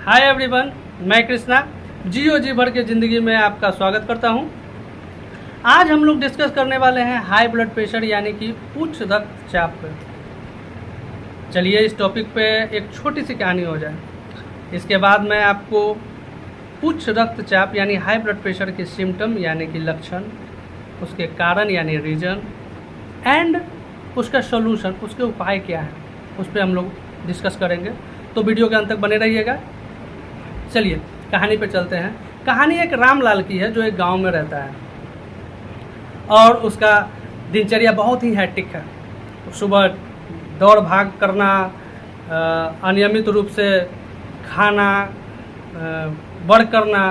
Hi everyone, मैं कृष्णा जियो जी भर के ज़िंदगी में आपका स्वागत करता हूं। आज हम लोग डिस्कस करने वाले हैं हाई ब्लड प्रेशर यानी कि उच्च रक्तचाप पे। चलिए इस टॉपिक पे एक छोटी सी कहानी हो जाए। इसके बाद मैं आपको उच्च रक्तचाप यानी हाई ब्लड प्रेशर के सिम्टम यानी कि लक्षण, उसके कारण यानी रीज़न एंड उसका सोल्यूशन, उसके उपाय क्या है, उस पर हम लोग डिस्कस करेंगे। तो वीडियो के अंत तक बने रहिएगा। चलिए कहानी पे चलते हैं। कहानी एक रामलाल की है जो एक गांव में रहता है और उसका दिनचर्या बहुत ही हैट्रिक है। सुबह दौड़ भाग करना, अनियमित रूप से खाना, वर्क करना,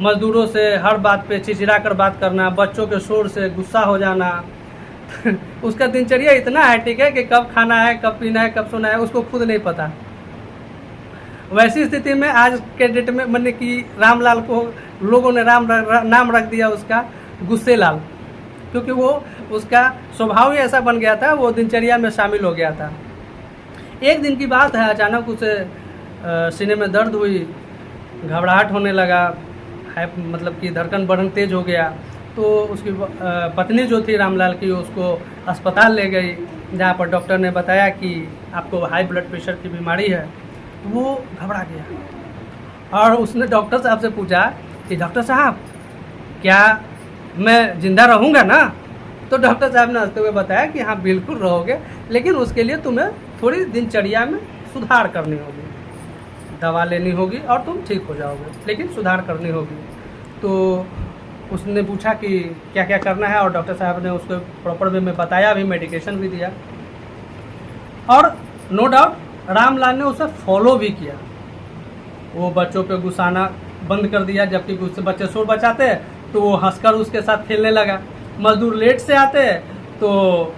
मजदूरों से हर बात पे चिचिड़ा कर बात करना, बच्चों के शोर से गुस्सा हो जाना। उसका दिनचर्या इतना हैट्रिक है कि कब खाना है, कब पीना है, कब सोना है, उसको खुद नहीं पता। वैसी स्थिति में आज के डेट में मैंने कि रामलाल को लोगों ने नाम रख दिया उसका गुस्से लाल, क्योंकि वो उसका स्वभाव ही ऐसा बन गया था, वो दिनचर्या में शामिल हो गया था। एक दिन की बात है, अचानक उसे सीने में दर्द हुई, घबराहट होने लगा, मतलब कि धड़कन बढ़न तेज हो गया। तो उसकी पत्नी जो थी रामलाल की, उसको अस्पताल ले गई, जहाँ पर डॉक्टर ने बताया कि आपको हाई ब्लड प्रेशर की बीमारी है। वो घबरा गया और उसने डॉक्टर साहब से पूछा कि डॉक्टर साहब क्या मैं ज़िंदा रहूँगा ना? तो डॉक्टर साहब ने हंसते हुए बताया कि हाँ बिल्कुल रहोगे, लेकिन उसके लिए तुम्हें थोड़ी दिनचर्या में सुधार करनी होगी, दवा लेनी होगी और तुम ठीक हो जाओगे, लेकिन सुधार करनी होगी। तो उसने पूछा कि क्या क्या करना है और डॉक्टर साहब ने उसको प्रॉपर वे में बताया, भी मेडिकेशन भी दिया और नो डाउट रामलाल ने उसे फॉलो भी किया। वो बच्चों पे गुस्साना बंद कर दिया, जबकि बच्चे शोर बचाते तो वो हंसकर उसके साथ खेलने लगा। मजदूर लेट से आते तो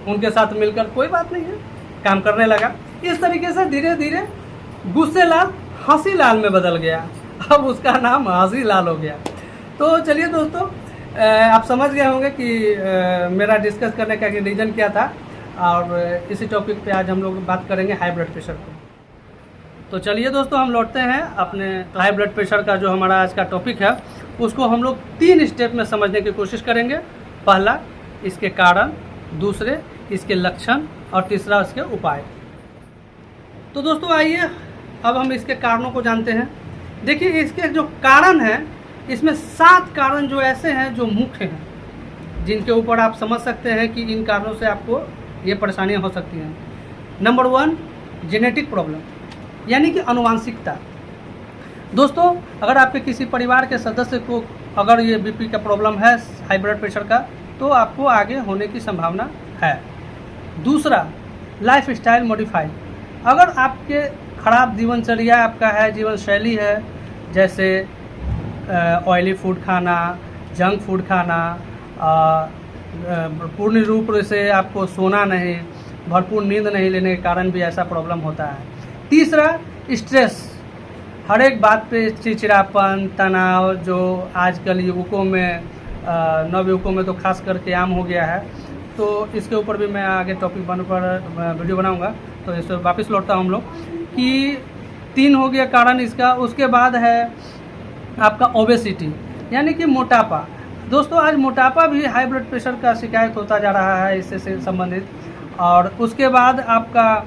उनके साथ मिलकर कोई बात नहीं है काम करने लगा। इस तरीके से धीरे धीरे गुस्से लाल हंसी लाल में बदल गया। अब उसका नाम हंसी लाल हो गया। तो चलिए दोस्तों, आप समझ गए होंगे कि मेरा डिस्कस करने का रीज़न क्या था, और इसी टॉपिक पे आज हम लोग बात करेंगे हाई ब्लड प्रेशर पे। तो चलिए दोस्तों, हम लौटते हैं अपने हाई ब्लड प्रेशर का जो हमारा आज का टॉपिक है, उसको हम लोग 3 स्टेप में समझने की कोशिश करेंगे। पहला इसके कारण, दूसरे इसके लक्षण और तीसरा इसके उपाय। तो दोस्तों आइए अब हम इसके कारणों को जानते हैं। देखिए इसके जो कारण हैं, इसमें 7 कारण जो ऐसे हैं जो मुख्य हैं, जिनके ऊपर आप समझ सकते हैं कि इन कारणों से आपको ये परेशानियां हो सकती हैं। नंबर 1 जेनेटिक प्रॉब्लम यानी कि आनुवांशिकता। दोस्तों अगर आपके किसी परिवार के सदस्य को अगर ये बीपी का प्रॉब्लम है, हाई ब्लड प्रेशर का, तो आपको आगे होने की संभावना है। दूसरा लाइफ स्टाइल मॉडिफाई। अगर आपके खराब जीवनचर्या आपका है, जीवन शैली है, जैसे ऑयली फूड खाना, जंक फूड खाना, पूर्ण रूप से आपको सोना नहीं, भरपूर नींद नहीं लेने के कारण भी ऐसा प्रॉब्लम होता है। तीसरा स्ट्रेस, हर एक बात पे चिड़चिड़ापन, तनाव, जो आजकल युवकों में, नवयुवकों में तो खास करके आम हो गया है। तो इसके ऊपर भी मैं आगे टॉपिक पर वीडियो बनाऊंगा। तो इस पर वापस लौटता हूँ हम लोग कि 3 हो गया कारण इसका। उसके बाद है आपका ओबेसिटी यानी कि मोटापा। दोस्तों आज मोटापा भी हाई ब्लड प्रेशर का शिकायत होता जा रहा है, इससे संबंधित। और उसके बाद आपका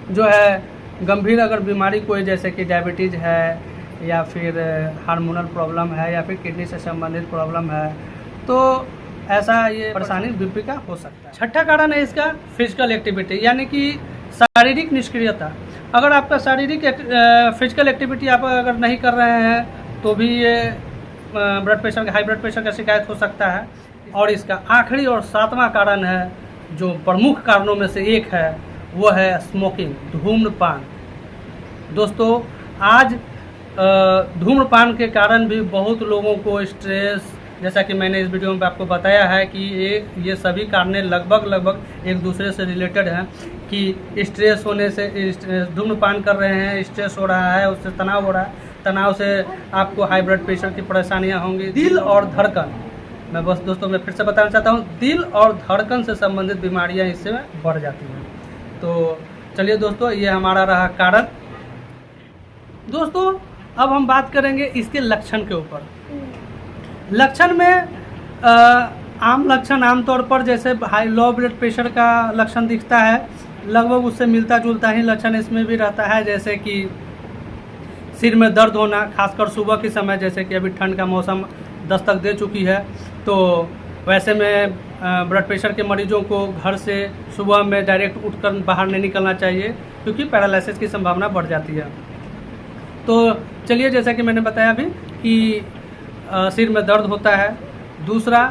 जो है गंभीर अगर बीमारी कोई, जैसे कि डायबिटीज़ है या फिर हार्मोनल प्रॉब्लम है या फिर किडनी से संबंधित प्रॉब्लम है, तो ऐसा ये परेशानी बीपी का हो सकता है। छठा कारण है इसका फिजिकल एक्टिविटी यानी कि शारीरिक निष्क्रियता। अगर आपका शारीरिक फिजिकल एक्टिविटी आप अगर नहीं कर रहे हैं तो भी ये ब्लड प्रेशर का, हाई ब्लड प्रेशर का शिकायत हो सकता है। और इसका आखिरी और 7वां कारण है, जो प्रमुख कारणों में से एक है, वो है स्मोकिंग, धूम्रपान। दोस्तों आज धूम्रपान के कारण भी बहुत लोगों को स्ट्रेस, जैसा कि मैंने इस वीडियो में आपको बताया है कि ये सभी कारणें लगभग एक दूसरे से रिलेटेड हैं। कि स्ट्रेस होने से, धूम्रपान कर रहे हैं, स्ट्रेस हो रहा है, उससे तनाव हो रहा है, तनाव से आपको हाई ब्लड प्रेशर की परेशानियां होंगी। दिल और धड़कन, मैं बस दोस्तों मैं फिर से बताना चाहता हूँ, दिल और धड़कन से संबंधित बीमारियां इससे बढ़ जाती हैं। तो चलिए दोस्तों, ये हमारा रहा कारण। दोस्तों अब हम बात करेंगे इसके लक्षण के ऊपर। लक्षण में आम लक्षण आमतौर पर जैसे हाई लो ब्लड प्रेशर का लक्षण दिखता है, लगभग उससे मिलता जुलता ही लक्षण इसमें भी रहता है, जैसे कि सिर में दर्द होना, खासकर सुबह के समय, जैसे कि अभी ठंड का मौसम दस्तक दे चुकी है, तो वैसे में ब्लड प्रेशर के मरीजों को घर से सुबह में डायरेक्ट उठकर बाहर नहीं निकलना चाहिए, क्योंकि पैरालिसिस की संभावना बढ़ जाती है। तो चलिए, जैसा कि मैंने बताया अभी कि सिर में दर्द होता है। दूसरा,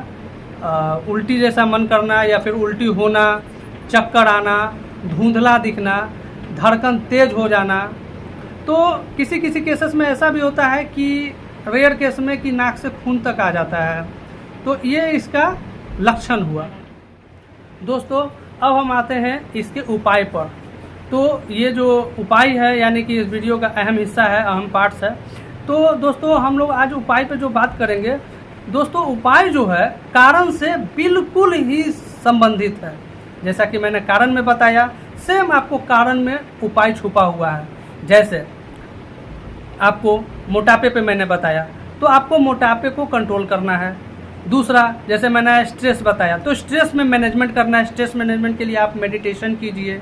उल्टी जैसा मन करना या फिर उल्टी होना, चक्कर आना, धुंधला दिखना, धड़कन तेज हो जाना। तो किसी किसी केसेस में ऐसा भी होता है कि रेयर केस में कि नाक से खून तक आ जाता है। तो ये इसका लक्षण हुआ। दोस्तों अब हम आते हैं इसके उपाय पर। तो ये जो उपाय है, यानी कि इस वीडियो का अहम हिस्सा है, अहम पार्ट्स है। तो दोस्तों हम लोग आज उपाय पे जो बात करेंगे, दोस्तों उपाय जो है कारण से बिल्कुल ही संबंधित है। जैसा कि मैंने कारण में बताया, सेम आपको कारण में उपाय छुपा हुआ है। जैसे आपको मोटापे पे मैंने बताया, तो आपको मोटापे को कंट्रोल करना है। दूसरा, जैसे मैंने स्ट्रेस बताया, तो स्ट्रेस में मैनेजमेंट करना है। स्ट्रेस मैनेजमेंट के लिए आप मेडिटेशन कीजिए।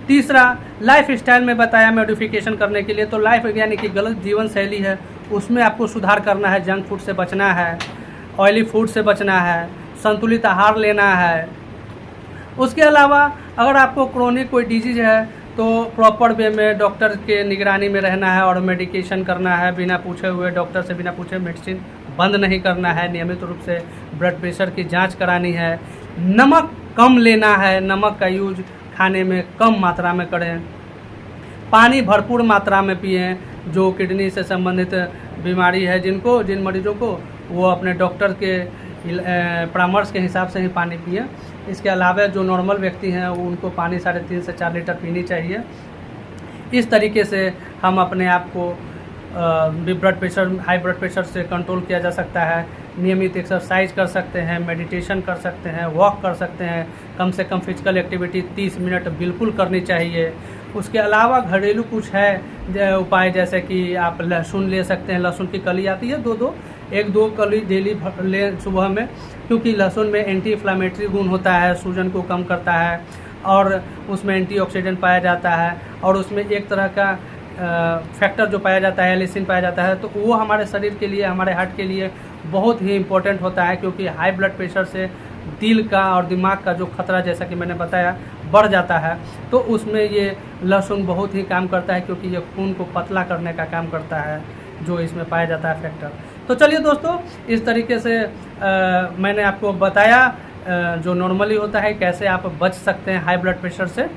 तीसरा, लाइफ स्टाइल में बताया मॉडिफिकेशन करने के लिए, तो लाइफ यानी कि गलत जीवन शैली है, उसमें आपको सुधार करना है। जंक फूड से बचना है, ऑयली फूड से बचना है, संतुलित आहार लेना है। उसके अलावा अगर आपको क्रोनिक कोई डिजीज है तो प्रॉपर वे में डॉक्टर के निगरानी में रहना है और मेडिकेशन करना है। बिना पूछे हुए, डॉक्टर से बिना पूछे मेडिसिन बंद नहीं करना है। नियमित रूप से ब्लड प्रेशर की जांच करानी है। नमक कम लेना है, नमक का यूज खाने में कम मात्रा में करें। पानी भरपूर मात्रा में पिएं। जो किडनी से संबंधित बीमारी है जिन मरीजों को, वो अपने डॉक्टर के परामर्श के हिसाब से ही पानी पिएं। इसके अलावा जो नॉर्मल व्यक्ति हैं उनको पानी 3.5 से 4 लीटर पीनी चाहिए। इस तरीके से हम अपने आप को हाई ब्लड प्रेशर से कंट्रोल किया जा सकता है। नियमित एक्सरसाइज कर सकते हैं, मेडिटेशन कर सकते हैं, वॉक कर सकते हैं। कम से कम फिजिकल एक्टिविटी 30 मिनट बिल्कुल करनी चाहिए। उसके अलावा घरेलू कुछ है उपाय, जैसे कि आप लहसुन ले सकते हैं। लहसुन की कली आती है, 1-2 कली डेली लें सुबह में, क्योंकि लहसुन में एंटी इन्फ्लामेटरी गुण होता है, सूजन को कम करता है और उसमें एंटीऑक्सीडेंट पाया जाता है। और उसमें एक तरह का फैक्टर जो पाया जाता है, एलिसिन पाया जाता है, तो वो हमारे शरीर के लिए, हमारे हार्ट के लिए बहुत ही इम्पोर्टेंट होता है। क्योंकि हाई ब्लड प्रेशर से दिल का और दिमाग का जो खतरा, जैसा कि मैंने बताया, बढ़ जाता है। तो उसमें ये लहसुन बहुत ही काम करता है, क्योंकि ये खून को पतला करने का काम करता है, जो इसमें पाया जाता है फैक्टर। तो चलिए दोस्तों, इस तरीके से मैंने आपको बताया जो नॉर्मली होता है, कैसे आप बच सकते हैं हाई ब्लड प्रेशर से,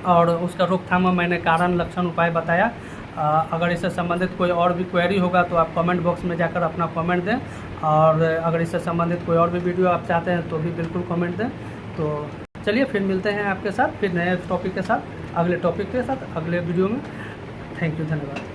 और उसका रोकथाम में मैंने कारण, लक्षण, उपाय बताया। अगर इससे संबंधित कोई और भी क्वेरी होगा तो आप कमेंट बॉक्स में जाकर अपना कमेंट दें, और अगर इससे संबंधित कोई और भी वीडियो आप चाहते हैं तो भी बिल्कुल कमेंट दें। तो चलिए फिर मिलते हैं आपके साथ, फिर नए टॉपिक के साथ, अगले टॉपिक के साथ, अगले वीडियो में। थैंक यू, धन्यवाद।